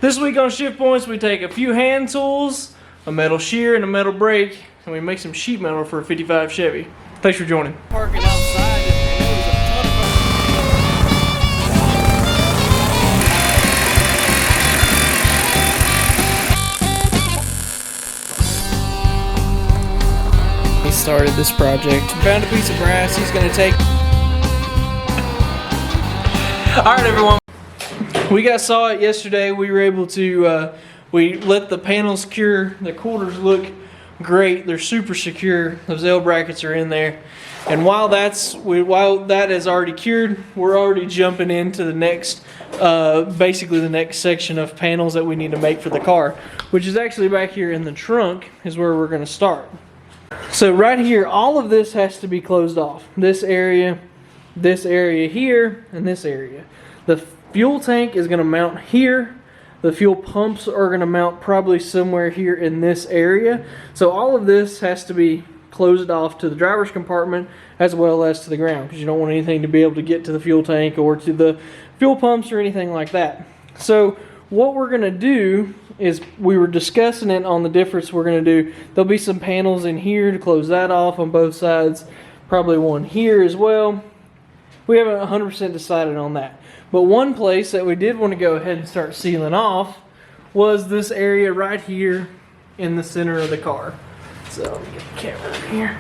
This week on Shift Points, we take a few hand tools, a metal shear, and a metal brake, and we make some sheet metal for a 55 Chevy. Thanks for joining. Parking outside, and there was a ton of He started this project. Found a piece of brass he's going to take. Alright everyone, we saw it yesterday. We were able to, we let the panels cure. The quarters look great. They're super secure. Those L brackets are in there. And while that is already cured, we're already jumping into the next, basically the next section of panels that we need to make for the car, which is actually back here in the trunk is where we're going to start. So right here, all of this has to be closed off. This area here, and this area. The fuel tank is going to mount here. The fuel pumps are going to mount probably somewhere here in this area. So all of this has to be closed off to the driver's compartment as well as to the ground, because you don't want anything to be able to get to the fuel tank or to the fuel pumps or anything like that. So what we're going to do is, we were discussing it on the difference we're going to do. There'll be some panels in here to close that off on both sides. Probably one here as well. We haven't 100% decided on that. But one place that we did want to go ahead and start sealing off was this area right here in the center of the car. So let me get the camera in here.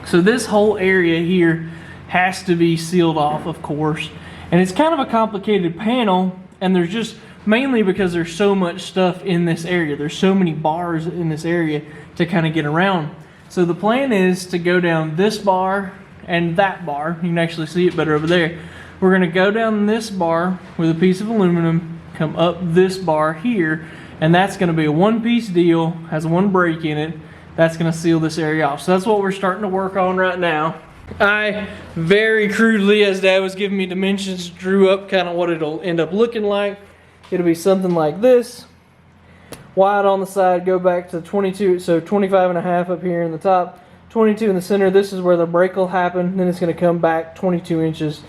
So this whole area here has to be sealed off, of course. And it's kind of a complicated panel, and there's just mainly because there's so much stuff in this area. There's so many bars in this area to kind of get around. So the plan is to go down this bar and that bar. You can actually see it better over there. We're going to go down this bar with a piece of aluminum, come up this bar here, and that's going to be a one-piece deal, has one brake in it. That's going to seal this area off. So that's what we're starting to work on right now. I very crudely, as Dad was giving me dimensions, drew up kind of what it'll end up looking like. It'll be something like this. Wide on the side, go back to 22, so 25.5 up here in the top, 22 in the center. This is where the brake will happen. Then it's going to come back 22 inches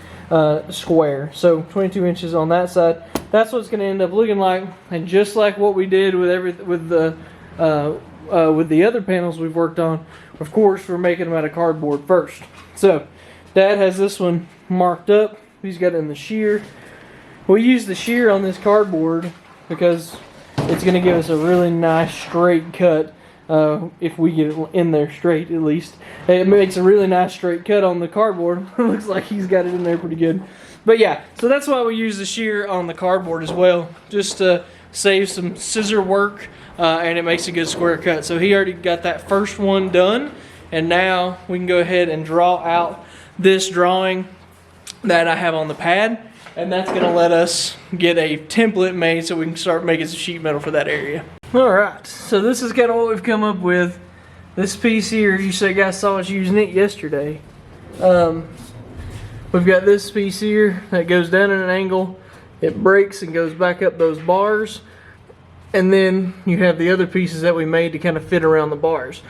square. So 22 inches on that side. That's what it's going to end up looking like. And just like what we did with the other panels we've worked on, of course we're making them out of cardboard first. So Dad has this one marked up. He's got it in the shear. We use the shear on this cardboard because it's going to give us a really nice straight cut. If we get it in there straight, at least. It makes a really nice straight cut on the cardboard. Looks like he's got it in there pretty good. But yeah, so that's why we use the shear on the cardboard as well. Just to save some scissor work, and it makes a good square cut. So he already got that first one done. And now we can go ahead and draw out this drawing that I have on the pad. And that's going to let us get a template made so we can start making some sheet metal for that area. Alright, so this is kind of what we've come up with. This piece here, you guys saw us using it yesterday. We've got this piece here that goes down at an angle. It breaks and goes back up those bars. And then you have the other pieces that we made to kind of fit around the bars.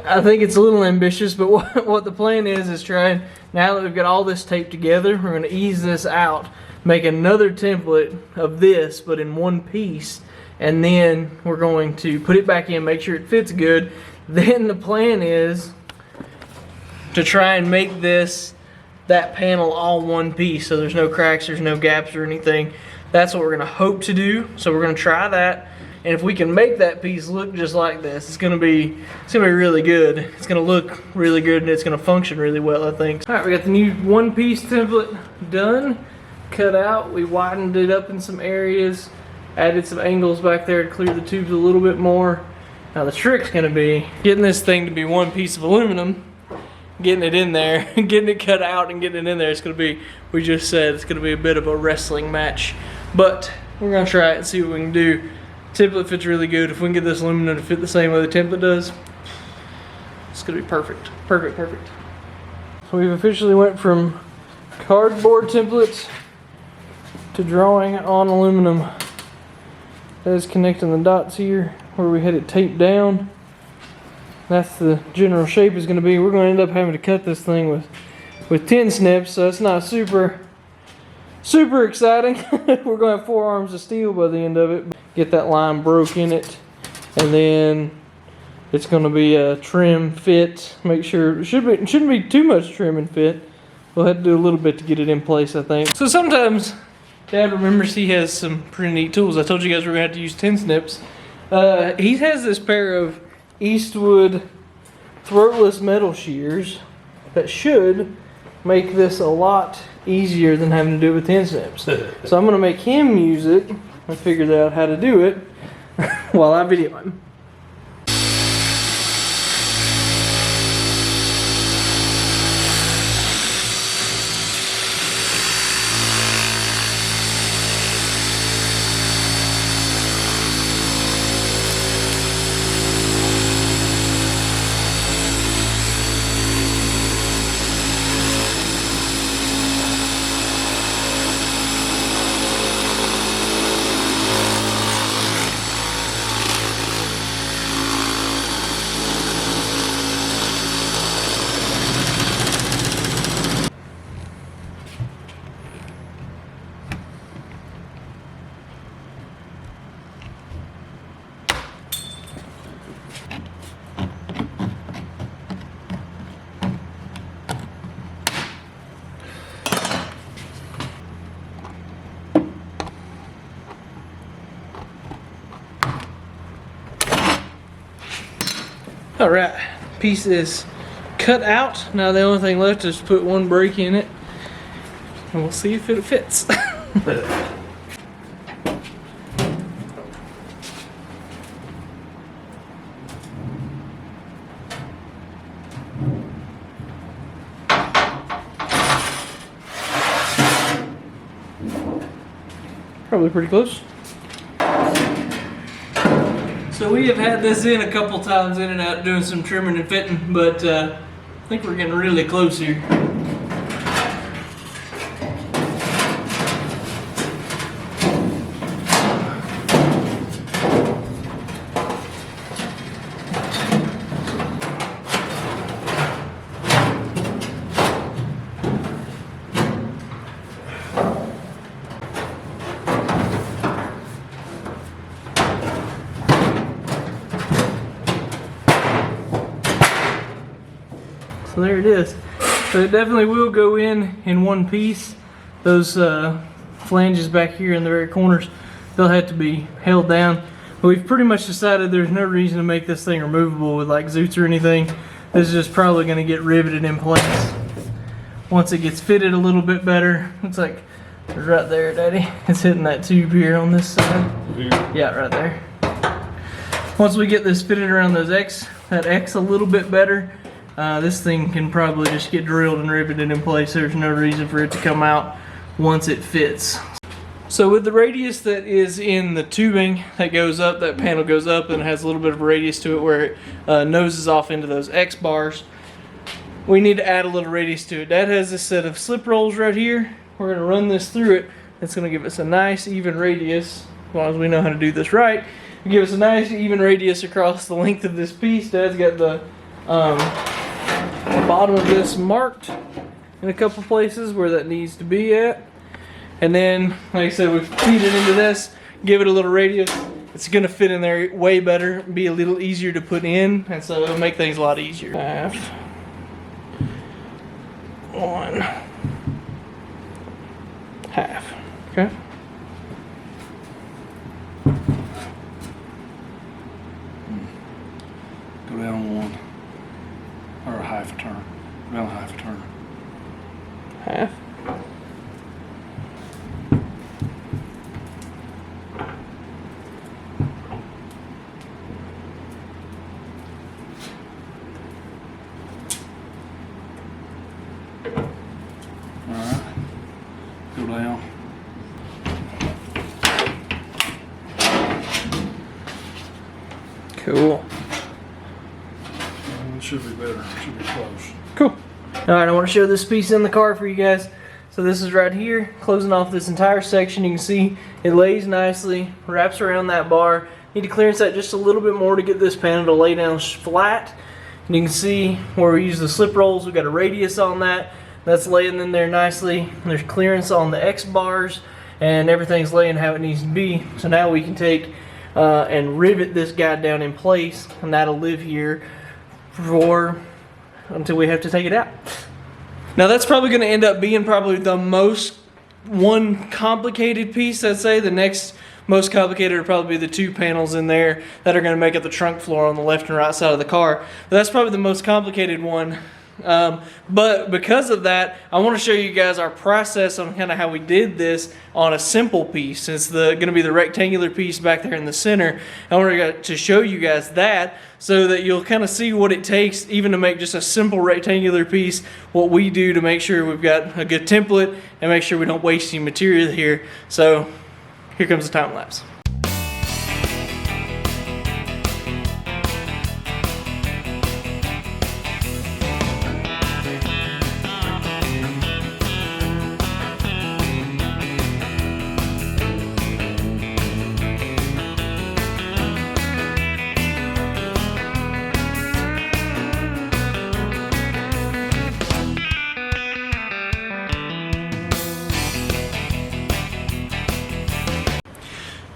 I think it's a little ambitious, but what the plan is try, now that we've got all this taped together, we're going to ease this out, make another template of this, but in one piece, and then we're going to put it back in, make sure it fits good. Then the plan is to try and make that panel all one piece, so there's no cracks, there's no gaps or anything. That's what we're going to hope to do, so we're going to try that. And if we can make that piece look just like this, it's gonna be really good. It's gonna look really good, and it's gonna function really well, I think. All right, we got the new one-piece template done, cut out. We widened it up in some areas, added some angles back there to clear the tubes a little bit more. Now the trick's gonna be getting this thing to be one piece of aluminum, getting it in there, getting it cut out and getting it in there. It's gonna be, we just said, it's gonna be a bit of a wrestling match. But we're gonna try it and see what we can do. Template fits really good. If we can get this aluminum to fit the same way the template does, it's gonna be perfect. Perfect. So we've officially went from cardboard templates to drawing on aluminum. That is connecting the dots here where we had it taped down. That's the general shape is gonna be. We're gonna end up having to cut this thing with tin snips, so it's not super super exciting. We're going to have 4 arms of steel by the end of it. Get that line broke in it, and then it's going to be a trim fit. Make sure it shouldn't be too much trim and fit. We'll have to do a little bit to get it in place, I think. So sometimes Dad remembers he has some pretty neat tools. I told you guys we're going to have to use 10 snips. He has this pair of Eastwood throatless metal shears that should make this a lot easier than having to do it with 10 snips. So I'm going to make him use it and figure out how to do it while I video him. Alright, piece is cut out. Now the only thing left is to put one break in it, and we'll see if it fits. Probably pretty close. So we have had this in a couple times, in and out, doing some trimming and fitting, but I think we're getting really close here. So there it is. So it definitely will go in one piece. Those flanges back here in the very corners, they'll have to be held down. But we've pretty much decided there's no reason to make this thing removable with like zoots or anything. This is just probably going to get riveted in place once it gets fitted a little bit better. Looks like it's right there, Daddy. It's hitting that tube here on this side. Yeah, right there. Once we get this fitted around that X a little bit better, this thing can probably just get drilled and riveted in place. There's no reason for it to come out once it fits. So with the radius that is in the tubing that goes up, that panel goes up and it has a little bit of a radius to it where it noses off into those X bars, we need to add a little radius to it. Dad has this set of slip rolls right here. We're going to run this through it. It's going to give us a nice even radius, as long as we know how to do this right. It'll give us a nice even radius across the length of this piece. Dad's got the bottom of this marked in a couple places where that needs to be at, and then like I said, we feed it into this, give it a little radius. It's gonna fit in there way better, be a little easier to put in, and so it'll make things a lot easier. Half, 1, half. Okay. Go down 1. Or a half a turn. About half a turn. Half. Alright. Go down. Cool. It should be better. It should be close. Cool. Alright, I want to show this piece in the car for you guys. So this is right here, closing off this entire section. You can see it lays nicely, wraps around that bar. Need to clearance that just a little bit more to get this panel to lay down flat. And you can see where we use the slip rolls, we've got a radius on that. That's laying in there nicely. There's clearance on the X bars and everything's laying how it needs to be. So now we can take and rivet this guy down in place, and that'll live here until we have to take it out. Now that's probably going to end up being probably the most complicated piece. I'd say the next most complicated would probably be the 2 panels in there that are going to make up the trunk floor on the left and right side of the car. But that's probably the most complicated one. But because of that, I want to show you guys our process on kind of how we did this on a simple piece. It's going to be the rectangular piece back there in the center. I want to show you guys that so that you'll kind of see what it takes even to make just a simple rectangular piece, what we do to make sure we've got a good template and make sure we don't waste any material here. So here comes the time lapse.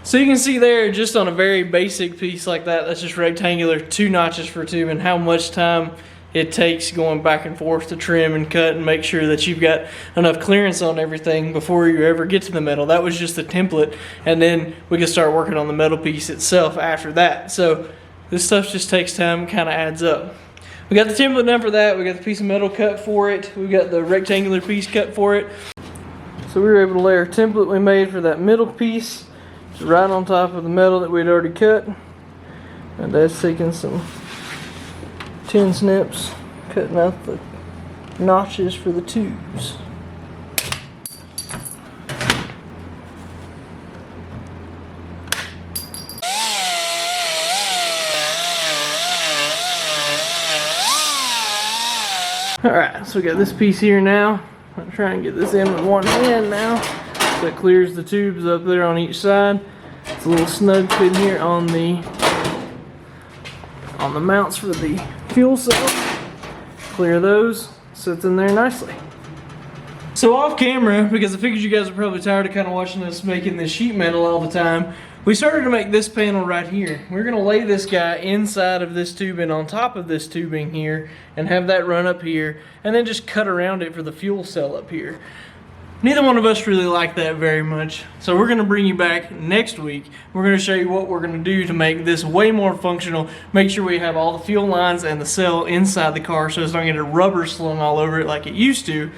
So you can see there, just on a very basic piece like that, that's just rectangular, 2 notches for tube, and how much time it takes going back and forth to trim and cut and make sure that you've got enough clearance on everything before you ever get to the metal. That was just the template, and then we can start working on the metal piece itself after that. So this stuff just takes time, kind of adds up. We got the template done for that, we got the piece of metal cut for it, we got the rectangular piece cut for it. So we were able to lay our template we made for that middle piece right on top of the metal that we'd already cut. And that's taking some tin snips, cutting out the notches for the tubes. Alright, so we got this piece here now. I'm trying to get this in with one hand now. That clears the tubes up there on each side. It's a little snug fit here on the mounts for the fuel cell. Clear those, sits in there nicely. So off camera, because I figured you guys are probably tired of kind of watching us making this sheet metal all the time, we started to make this panel right here. We're going to lay this guy inside of this tubing on top of this tubing here and have that run up here and then just cut around it for the fuel cell up here. Neither one of us really like that very much, so we're going to bring you back next week. We're going to show you what we're going to do to make this way more functional, make sure we have all the fuel lines and the cell inside the car so it's not getting rubber slung all over it like it used to.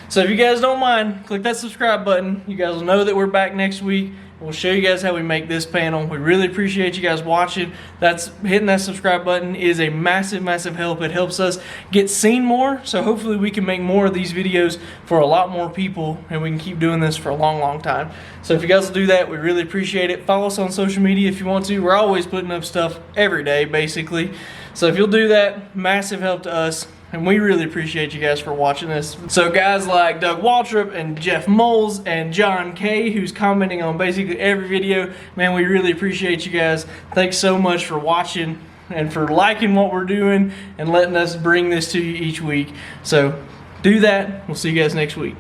So if you guys don't mind, click that subscribe button. You guys will know that we're back next week. We'll show you guys how we make this panel. We really appreciate you guys watching. Hitting that subscribe button is a massive, massive help. It helps us get seen more, so hopefully we can make more of these videos for a lot more people, and we can keep doing this for a long, long time. So if you guys will do that, we really appreciate it. Follow us on social media if you want to. We're always putting up stuff every day, basically. So if you'll do that, massive help to us. And we really appreciate you guys for watching this. So guys like Doug Waltrip and Jeff Moles and John K, who's commenting on basically every video, man, we really appreciate you guys. Thanks so much for watching and for liking what we're doing and letting us bring this to you each week. So do that. We'll see you guys next week.